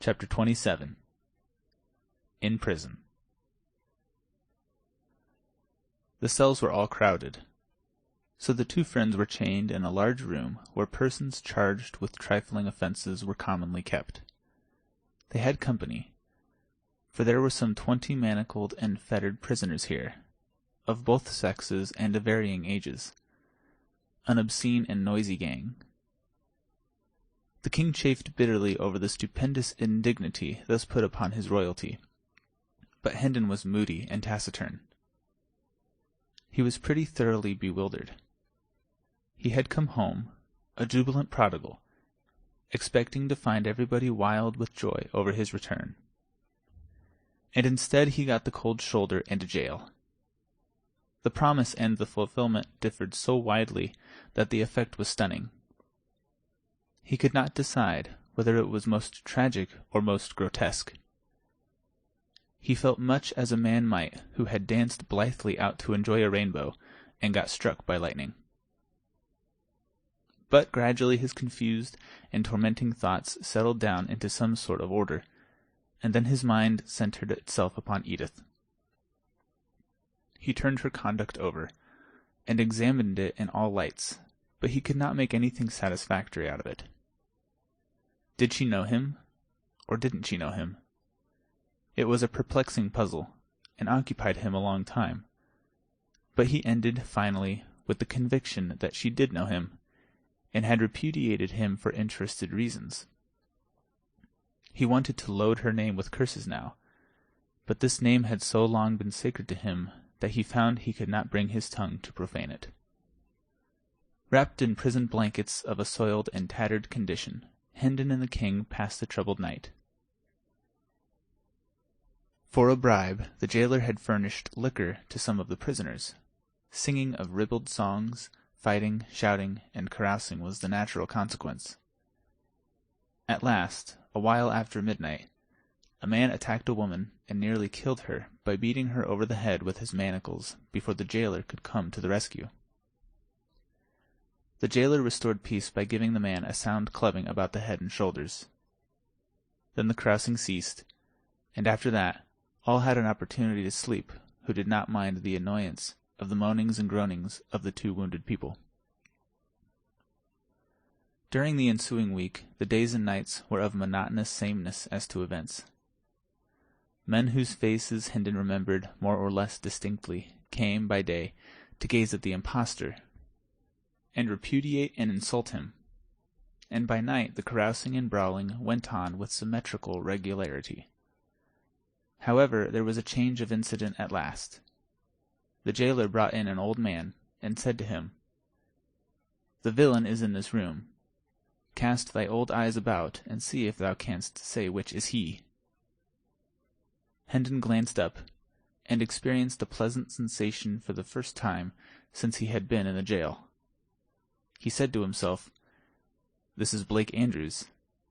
Chapter 27. In Prison. The cells were all crowded, so the two friends were chained in a large room where persons charged with trifling offences were commonly kept. They had company, for there were some 20 manacled and fettered prisoners here, of both sexes and of varying ages, an obscene and noisy gang. The king chafed bitterly over the stupendous indignity thus put upon his royalty, but Hendon was moody and taciturn. He was pretty thoroughly bewildered. He had come home, a jubilant prodigal, expecting to find everybody wild with joy over his return. And instead he got the cold shoulder and a jail. The promise and the fulfillment differed so widely that the effect was stunning. He could not decide whether it was most tragic or most grotesque. He felt much as a man might who had danced blithely out to enjoy a rainbow and got struck by lightning. But gradually his confused and tormenting thoughts settled down into some sort of order, and then his mind centered itself upon Edith. He turned her conduct over, and examined it in all lights, but he could not make anything satisfactory out of it. Did she know him, or didn't she know him? It was a perplexing puzzle, and occupied him a long time. But he ended, finally, with the conviction that she did know him, and had repudiated him for interested reasons. He wanted to load her name with curses now, but this name had so long been sacred to him that he found he could not bring his tongue to profane it. Wrapped in prison blankets of a soiled and tattered condition, Hendon and the king passed the troubled night. For a bribe, the jailer had furnished liquor to some of the prisoners. Singing of ribald songs, fighting, shouting, and carousing was the natural consequence. At last, a while after midnight, a man attacked a woman and nearly killed her by beating her over the head with his manacles before the jailer could come to the rescue. The jailer restored peace by giving the man a sound clubbing about the head and shoulders. Then the carousing ceased, and after that all had an opportunity to sleep who did not mind the annoyance of the moanings and groanings of the two wounded people. During the ensuing week, the days and nights were of monotonous sameness as to events. Men whose faces Hendon remembered more or less distinctly came by day to gaze at the impostor, and repudiate and insult him, and by night the carousing and brawling went on with symmetrical regularity. However, there was a change of incident at last. The jailer brought in an old man, and said to him, "The villain is in this room. Cast thy old eyes about, and see if thou canst say which is he." Hendon glanced up, and experienced a pleasant sensation for the first time since he had been in the jail. He said to himself, "This is Blake Andrews,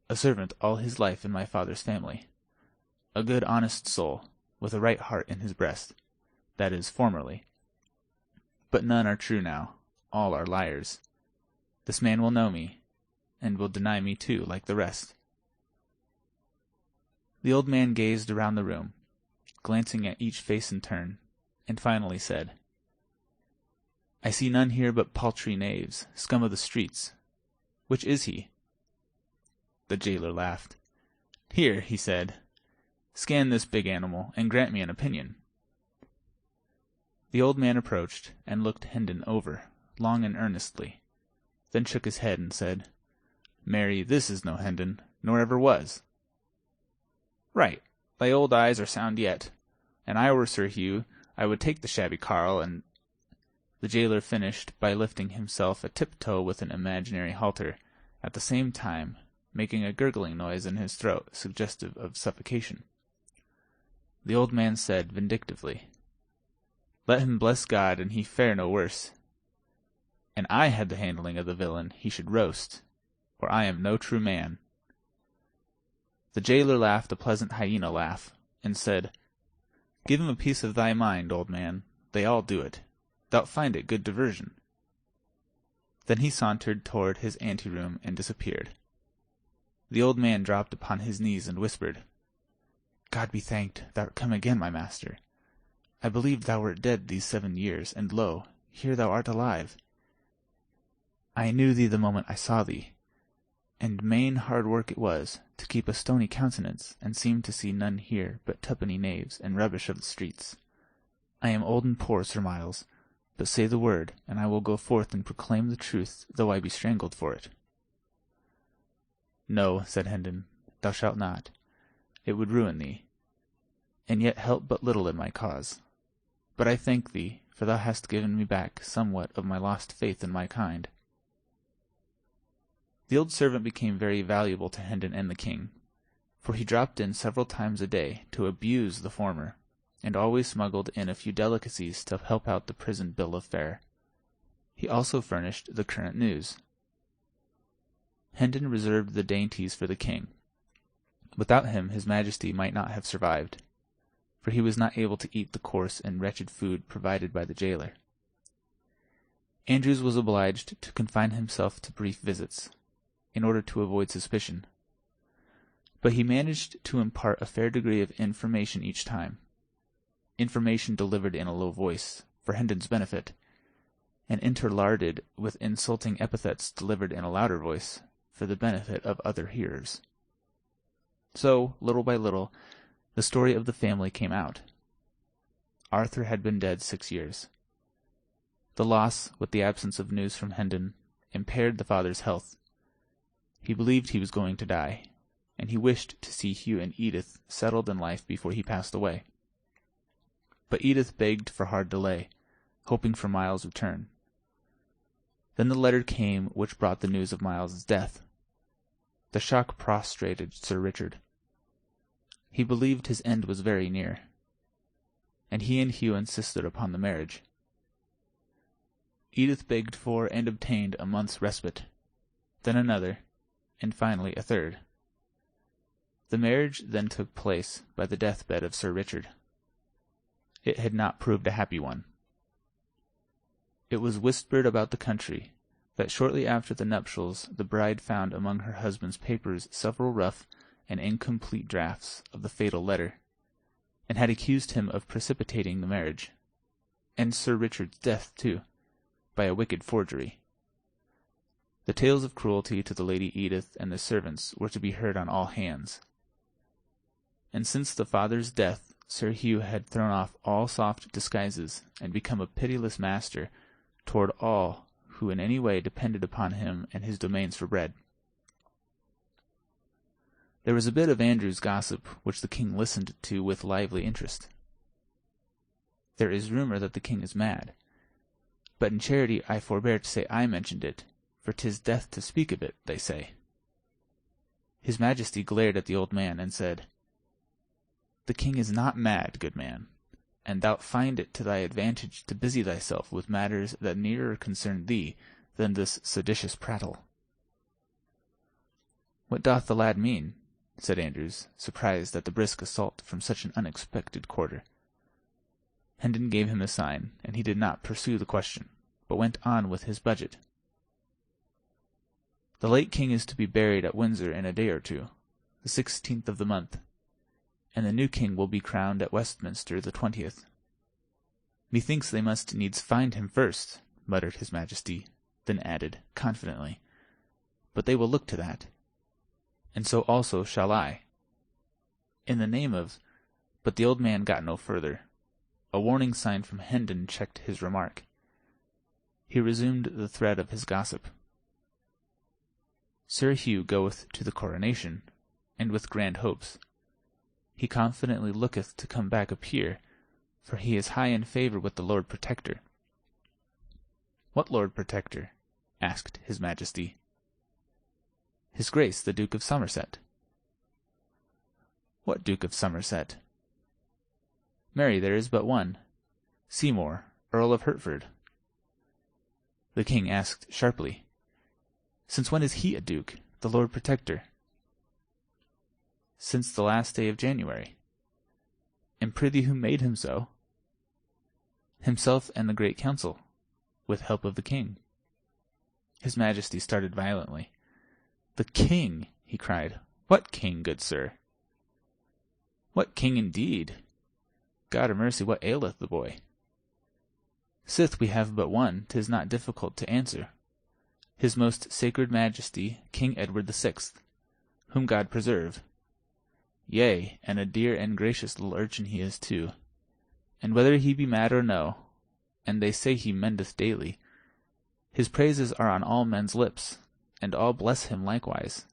a servant all his life in my father's family. A good honest soul, with a right heart in his breast, that is, formerly. But none are true now, all are liars. This man will know me, and will deny me too, like the rest." The old man gazed around the room, glancing at each face in turn, and finally said, "I see none here but paltry knaves, scum of the streets. Which is he?" The jailer laughed. "Here," he said, "scan this big animal, and grant me an opinion." The old man approached, and looked Hendon over, long and earnestly, then shook his head and said, "Marry, this is no Hendon, nor ever was." "Right, thy old eyes are sound yet. An I were Sir Hugh, I would take the shabby carle, and—" The jailer finished by lifting himself a tiptoe with an imaginary halter, at the same time making a gurgling noise in his throat suggestive of suffocation. The old man said vindictively, "Let him bless God, and he fare no worse. An I had the handling of the villain, he should roast, or I am no true man." The jailer laughed a pleasant hyena laugh, and said, "Give him a piece of thy mind, old man. They all do it. Thou'lt find it good diversion." Then he sauntered toward his anteroom and disappeared. The old man dropped upon his knees and whispered, God be thanked, thou art come again, my master. I believed thou wert dead these 7 years, and lo, here thou art alive. I knew thee the moment I saw thee, and main hard work it was to keep a stony countenance, and seem to see none here but tuppenny knaves and rubbish of the streets. I am old and poor, Sir Miles, but say the word, and I will go forth and proclaim the truth, though I be strangled for it. No, said Hendon, thou shalt not. It would ruin thee, and yet help but little in my cause. But I thank thee, for thou hast given me back somewhat of my lost faith in my kind. The old servant became very valuable to Hendon and the king, for he dropped in several times a day to abuse the former, and always smuggled in a few delicacies to help out the prison bill of fare. He also furnished the current news. Hendon reserved the dainties for the king. Without him his majesty might not have survived, for he was not able to eat the coarse and wretched food provided by the jailer. Andrews was obliged to confine himself to brief visits, in order to avoid suspicion, but he managed to impart a fair degree of information each time, information delivered in a low voice, for Hendon's benefit, and interlarded with insulting epithets delivered in a louder voice, for the benefit of other hearers. So, little by little, the story of the family came out. Arthur had been dead 6 years. The loss, with the absence of news from Hendon, impaired the father's health. He believed he was going to die, and he wished to see Hugh and Edith settled in life before he passed away. But Edith begged for hard delay, hoping for Miles's return. Then the letter came which brought the news of Miles's death. The shock prostrated Sir Richard. He believed his end was very near, and he and Hugh insisted upon the marriage. Edith begged for and obtained a month's respite, then another, and finally a third. The marriage then took place by the deathbed of Sir Richard. It had not proved a happy one. It was whispered about the country that shortly after the nuptials the bride found among her husband's papers several rough and incomplete drafts of the fatal letter, and had accused him of precipitating the marriage, and Sir Richard's death too, by a wicked forgery. The tales of cruelty to the Lady Edith and the servants were to be heard on all hands. And since the father's death, Sir Hugh had thrown off all soft disguises and become a pitiless master toward all who in any way depended upon him and his domains for bread. There was a bit of Andrew's gossip which the king listened to with lively interest. There is rumor that the king is mad, but in charity I forbear to say I mentioned it, for 'tis death to speak of it, they say. His Majesty glared at the old man and said, The king is not mad, good man, and thou find it to thy advantage to busy thyself with matters that nearer concern thee than this seditious prattle. What doth the lad mean? Said Andrews, surprised at the brisk assault from such an unexpected quarter. Hendon gave him a sign, and he did not pursue the question, but went on with his budget. The late king is to be buried at Windsor in a day or two, the 16th of the month, and the new king will be crowned at Westminster the 20th. Methinks they must needs find him first, muttered his Majesty, then added, confidently, But they will look to that. And so also shall I. In the name of— But the old man got no further. A warning sign from Hendon checked his remark. He resumed the thread of his gossip. Sir Hugh goeth to the coronation, and with grand hopes. He confidently looketh to come back a peer, for he is high in favour with the Lord Protector. What Lord Protector? Asked his Majesty. His Grace the Duke of Somerset. What Duke of Somerset? Marry, there is but one, Seymour, Earl of Hertford. The king asked sharply, Since when is he a duke, the Lord Protector? Since the last day of January. And prithee who made him so? Himself and the Great Council, with help of the king. His Majesty started violently. The king, he cried. "What king, good sir?" "What king indeed? God a mercy, what aileth the boy?" "Sith we have but one, 'tis not difficult to answer. His most sacred majesty, King Edward VI, whom God preserve. Yea, and a dear and gracious little urchin he is too. And whether he be mad or no, and they say he mendeth daily, his praises are on all men's lips, and all bless him likewise,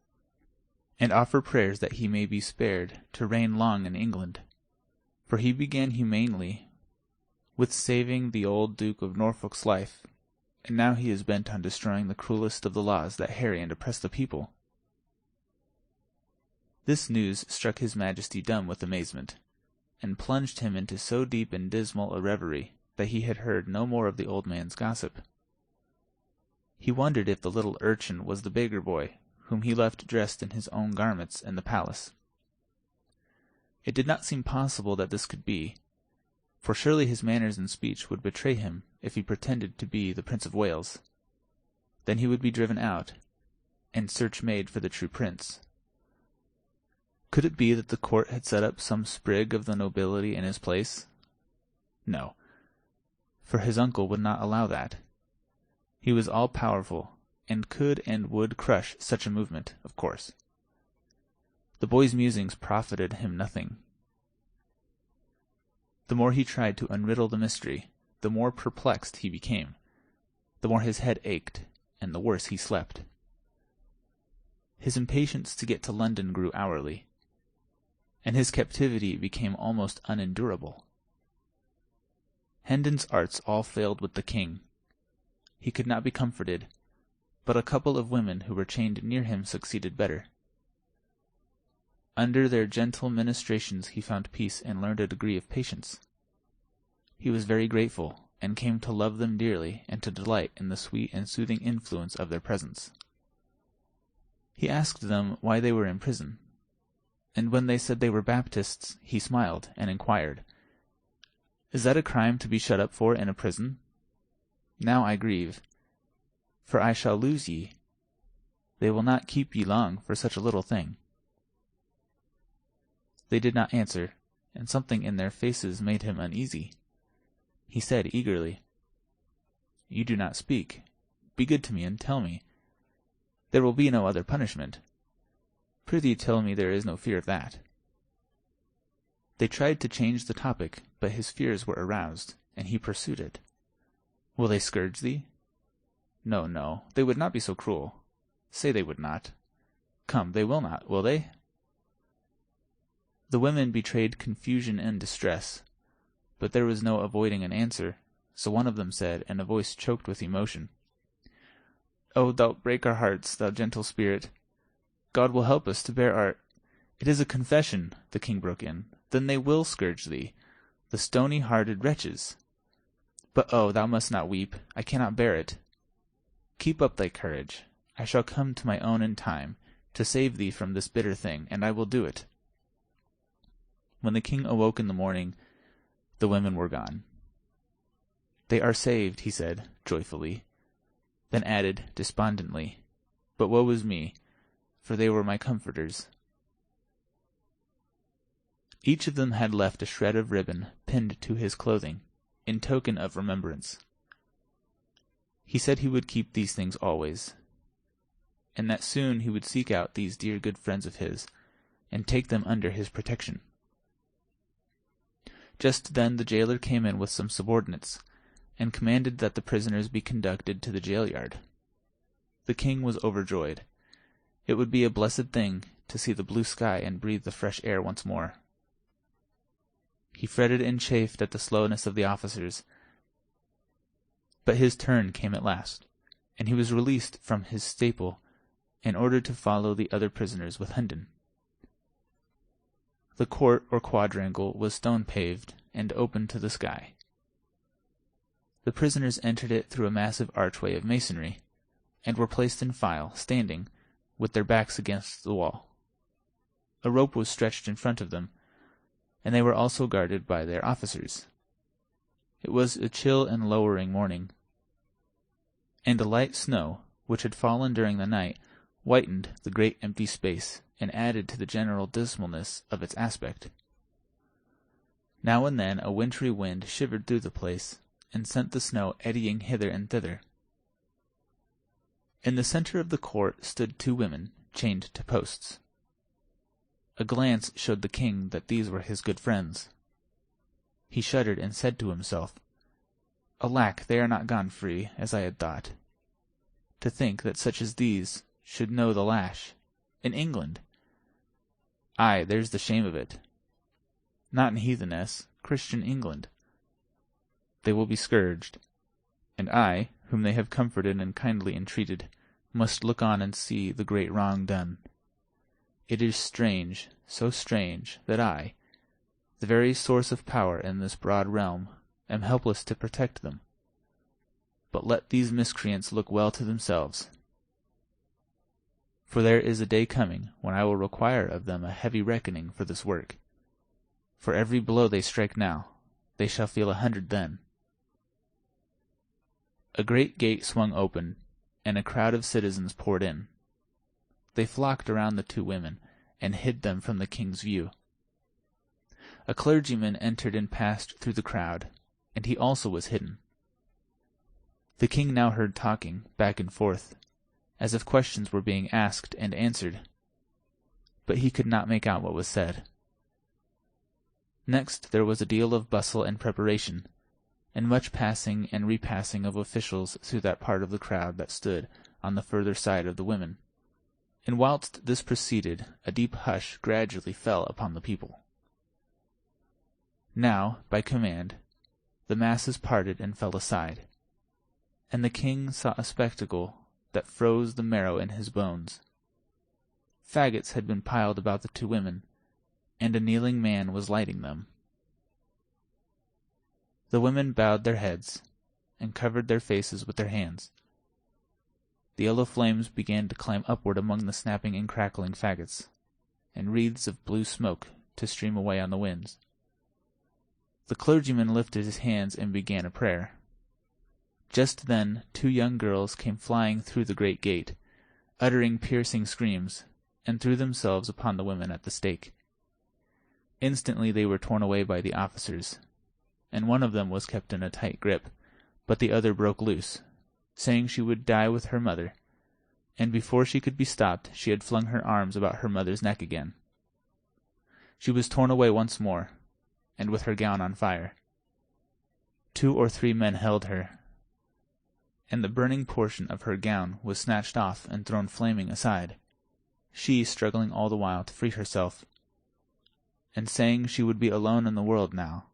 and offer prayers that he may be spared to reign long in England. For he began humanely with saving the old Duke of Norfolk's life, and now he is bent on destroying the cruelest of the laws that harry and oppress the people." This news struck his majesty dumb with amazement, and plunged him into so deep and dismal a reverie that he had heard no more of the old man's gossip. He wondered if the little urchin was the beggar boy whom he left dressed in his own garments in the palace. It did not seem possible that this could be, for surely his manners and speech would betray him if he pretended to be the Prince of Wales. Then he would be driven out, and search made for the true prince. Could it be that the court had set up some sprig of the nobility in his place? No, for his uncle would not allow that. He was all-powerful, and could and would crush such a movement, of course. The boy's musings profited him nothing. The more he tried to unriddle the mystery, the more perplexed he became, the more his head ached, and the worse he slept. His impatience to get to London grew hourly, and his captivity became almost unendurable. Hendon's arts all failed with the king. He could not be comforted, but a couple of women who were chained near him succeeded better. Under their gentle ministrations he found peace and learned a degree of patience. He was very grateful, and came to love them dearly and to delight in the sweet and soothing influence of their presence. He asked them why they were in prison, and when they said they were Baptists, he smiled and inquired, "Is that a crime to be shut up for in a prison? Now I grieve, for I shall lose ye. They will not keep ye long for such a little thing." They did not answer, and something in their faces made him uneasy. He said eagerly, "You do not speak. Be good to me and tell me. There will be no other punishment. Prithee tell me there is no fear of that." They tried to change the topic, but his fears were aroused, and he pursued it. "Will they scourge thee?" "No, no, they would not be so cruel. Say they would not. Come, they will not, will they?" The women betrayed confusion and distress, but there was no avoiding an answer, so one of them said, in a voice choked with emotion, "Oh, thou'lt break our hearts, thou gentle spirit. God will help us to bear our—" "It is a confession," the king broke in. "Then they will scourge thee, the stony-hearted wretches. But oh, thou must not weep. I cannot bear it. Keep up thy courage. I shall come to my own in time, to save thee from this bitter thing, and I will do it." When the king awoke in the morning, the women were gone. "They are saved," he said, joyfully, then added, despondently, "But woe is me, for they were my comforters." Each of them had left a shred of ribbon pinned to his clothing, in token of remembrance. He said he would keep these things always, and that soon he would seek out these dear good friends of his, and take them under his protection. Just then the jailer came in with some subordinates, and commanded that the prisoners be conducted to the jail-yard. The king was overjoyed. It would be a blessed thing to see the blue sky and breathe the fresh air once more. He fretted and chafed at the slowness of the officers, but his turn came at last, and he was released from his staple and ordered to follow the other prisoners with Hendon. The court or quadrangle was stone-paved and open to the sky. The prisoners entered it through a massive archway of masonry, and were placed in file, standing, with their backs against the wall. A rope was stretched in front of them, and they were also guarded by their officers. It was a chill and lowering morning, and a light snow, which had fallen during the night, whitened the great empty space and added to the general dismalness of its aspect. Now and then a wintry wind shivered through the place, and sent the snow eddying hither and thither. In the center of the court stood 2 women, chained to posts. A glance showed the king that these were his good friends. He shuddered and said to himself, "Alack, they are not gone free, as I had thought. To think that such as these should know the lash, in England! Aye, there's the shame of it. Not in heatheness, Christian England. They will be scourged, and I, whom they have comforted and kindly entreated, must look on and see the great wrong done. It is strange, so strange, that I, the very source of power in this broad realm, am helpless to protect them. But let these miscreants look well to themselves. For there is a day coming when I will require of them a heavy reckoning for this work. For every blow they strike now, they shall feel 100 then." A great gate swung open, and a crowd of citizens poured in. They flocked around the 2 women, and hid them from the king's view. A clergyman entered and passed through the crowd, and he also was hidden. The king now heard talking, back and forth, as if questions were being asked and answered, but he could not make out what was said. Next there was a deal of bustle and preparation, and much passing and repassing of officials through that part of the crowd that stood on the further side of the women, and whilst this proceeded, a deep hush gradually fell upon the people. Now, by command, the masses parted and fell aside, and the king saw a spectacle that froze the marrow in his bones. Faggots had been piled about the 2 women, and a kneeling man was lighting them. The women bowed their heads, and covered their faces with their hands. The yellow flames began to climb upward among the snapping and crackling faggots, and wreaths of blue smoke to stream away on the winds. The clergyman lifted his hands and began a prayer. Just then 2 young girls came flying through the great gate, uttering piercing screams, and threw themselves upon the women at the stake. Instantly they were torn away by the officers, and one of them was kept in a tight grip, but the other broke loose, saying she would die with her mother, and before she could be stopped she had flung her arms about her mother's neck again. She was torn away once more, and with her gown on fire. 2 or 3 men held her, and the burning portion of her gown was snatched off and thrown flaming aside, she struggling all the while to free herself, and saying she would be alone in the world now,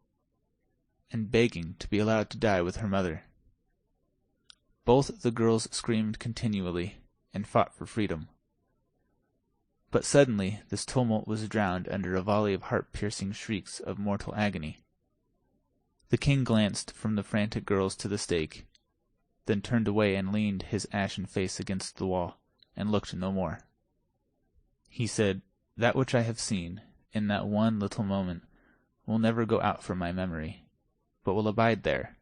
and begging to be allowed to die with her mother. Both the girls screamed continually, and fought for freedom. But suddenly this tumult was drowned under a volley of heart-piercing shrieks of mortal agony. The king glanced from the frantic girls to the stake, then turned away and leaned his ashen face against the wall, and looked no more. He said, "That which I have seen, in that one little moment, will never go out from my memory, but will abide there,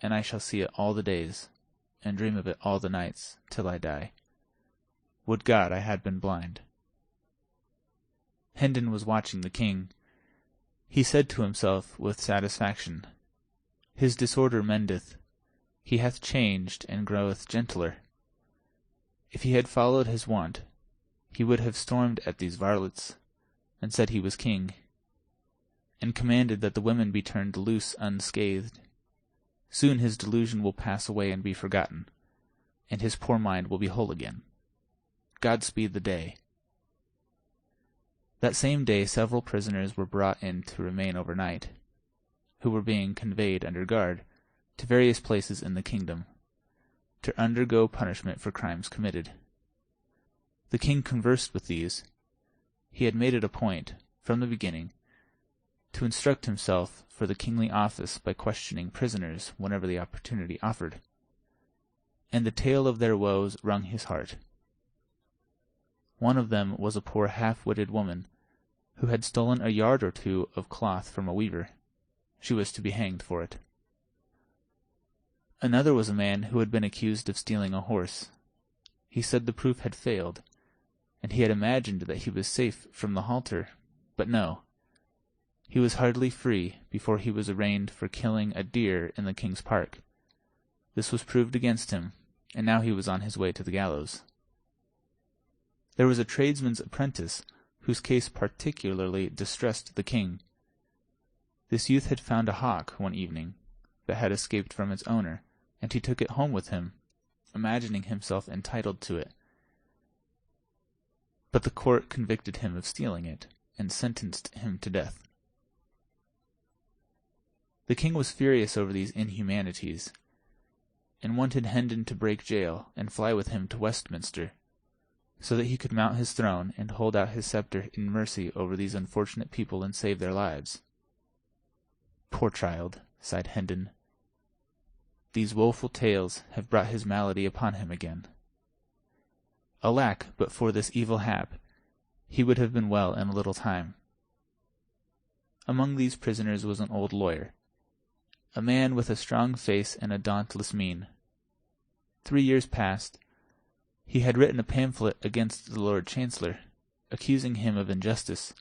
and I shall see it all the days, and dream of it all the nights, till I die. Would God I had been blind." Hendon was watching the king. He said to himself with satisfaction, "His disorder mendeth. He hath changed and groweth gentler." If he had followed his wont, he would have stormed at these varlets, and said he was king, and commanded that the women be turned loose unscathed. Soon his delusion will pass away and be forgotten, and his poor mind will be whole again. God speed the day. That same day several prisoners were brought in to remain overnight, who were being conveyed under guard to various places in the kingdom, to undergo punishment for crimes committed. The king conversed with these. He had made it a point, from the beginning, to instruct himself for the kingly office by questioning prisoners whenever the opportunity offered, and the tale of their woes wrung his heart. One of them was a poor half-witted woman, who had stolen a yard or 2 of cloth from a weaver. She was to be hanged for it. Another was a man who had been accused of stealing a horse. He said the proof had failed, and he had imagined that he was safe from the halter, but no. He was hardly free before he was arraigned for killing a deer in the king's park. This was proved against him, and now he was on his way to the gallows. There was a tradesman's apprentice whose case particularly distressed the king. This youth had found a hawk one evening that had escaped from its owner, and he took it home with him, imagining himself entitled to it. But the court convicted him of stealing it, and sentenced him to death. The king was furious over these inhumanities, and wanted Hendon to break jail and fly with him to Westminster, so that he could mount his throne and hold out his sceptre in mercy over these unfortunate people and save their lives. "Poor child," sighed Hendon. "These woeful tales have brought his malady upon him again. Alack, but for this evil hap, he would have been well in a little time." Among these prisoners was an old lawyer, a man with a strong face and a dauntless mien. 3 years past, he had written a pamphlet against the Lord Chancellor, accusing him of injustice,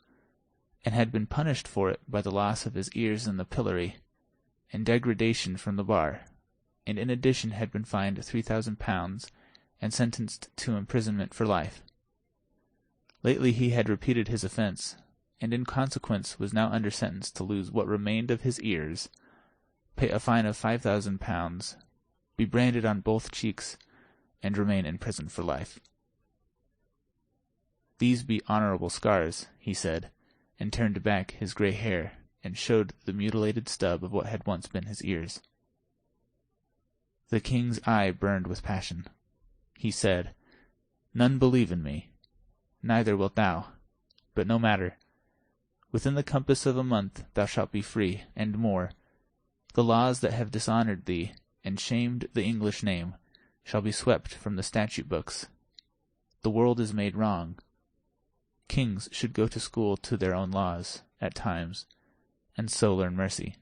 and had been punished for it by the loss of his ears in the pillory, and degradation from the bar, and in addition had been fined £3,000 and sentenced to imprisonment for life. Lately he had repeated his offence, and in consequence was now under sentence to lose what remained of his ears, pay a fine of £5,000, be branded on both cheeks, and remain in prison for life. "These be honourable scars," he said, and turned back his grey hair, and showed the mutilated stub of what had once been his ears. The king's eye burned with passion. He said, "None believe in me, neither wilt thou, but no matter. Within the compass of a month thou shalt be free, and more. The laws that have dishonoured thee, and shamed the English name, shall be swept from the statute books. The world is made wrong. Kings should go to school to their own laws, at times, and so learn mercy."